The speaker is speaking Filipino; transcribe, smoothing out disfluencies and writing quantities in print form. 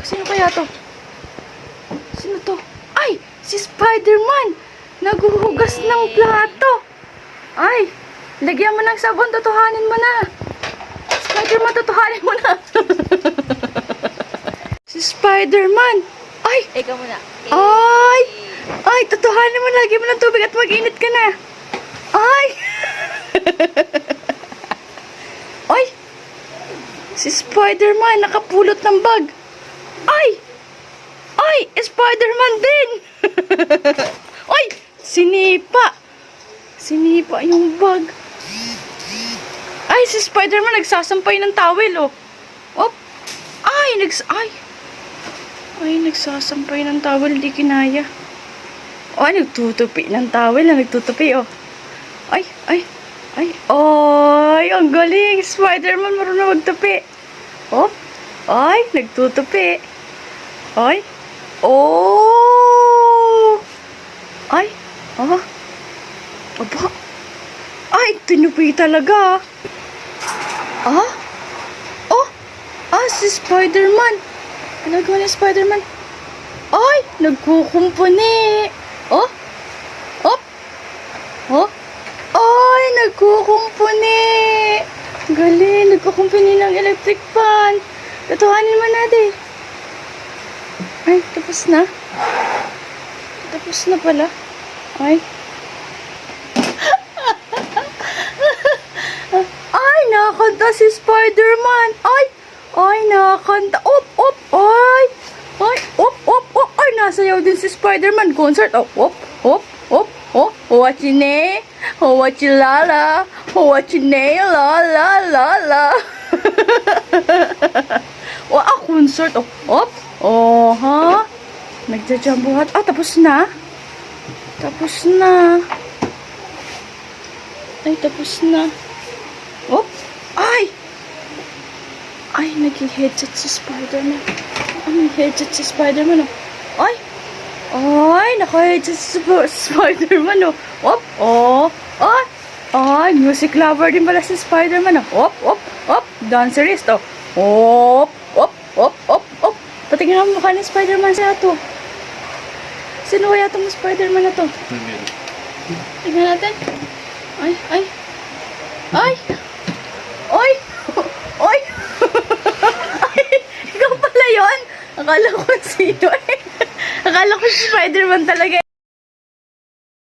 Sino kaya to? Sino to? Ay! Si Spider-Man! Naghuhugas ng plato! Ay! Lagyan mo ng sabon, tutuhanin mo na! Spider-Man, tutuhanin mo na! Si Spider-Man! Ay! Ikaw muna. Ay! Ay! Tutuhanin mo, lagyan mo ng tubig at mag-init ka na! Ay! Ay! Si Spider-Man nakapulot ng bag! Ay! Ay! Spider-Man din! Ay! Sinipa! Sinipa yung bag. Ay! Si Spider-Man nagsasampay ng towel, oh. Op! Ay! Ay! Nagsasampay ng towel, di kinaya. Ay! Nagtutupi ng towel, nagtutupi, oh. Ay! Ay! Ay! Ay! Ang galing! Spider-Man marunong magtupi. Op! Ay! Nagtutupi. Ay! Oh! Ay! Ah! Aba! Ay! Tinupi talaga! Ah? Oh! Ah! Si Spider-Man! Ano gawin ni Spider-Man? Ay! Nagkukumpuni! Oh! Op! Oh! Ay! Nagkukumpuni! Galing! Nagkukumpuni ng electric fan! Tutuhanin mo natin! Ay! Tapos na! Tapos na pala! Ay! Ay! Nakakanta si Spider-Man! Ay! Ay! Nakakanta! Op! Op! Ay! Ay! Op! Op! Op! Ay! Nasayaw din si Spider-Man! Concert! Op! Op! Op! Op! Oh! Wachine! Oh! Wachilala! Oh! Wachine! La! La! La! La! Oh! Ah! Concert! Op! Op! Oh! Ha? Nagjajambuhat. Ah! Tapos na? Tapos na. Ay, tapos na. Oh! Ay! Ay, nag-headset si Spider-Man. Ay, headset si Spider-Man, oh. Ay! Ay, naka-headset si Spider-Man, oh. Op! Oh! Ay! Ay, music lover din pala si Spider-Man, oh. Op! Op! Op! Dancerist, oh. Op! Op! Op! Op! Op! Patingin ang mukha ni Spider-Man siya to. Sino kaya itong Spider-Man na to? Tignan natin. Ay, ay. Ay! Ay! Ay! Ay! Ikaw pala yun? Akala ko sino eh. Akala ko si Spider-Man talaga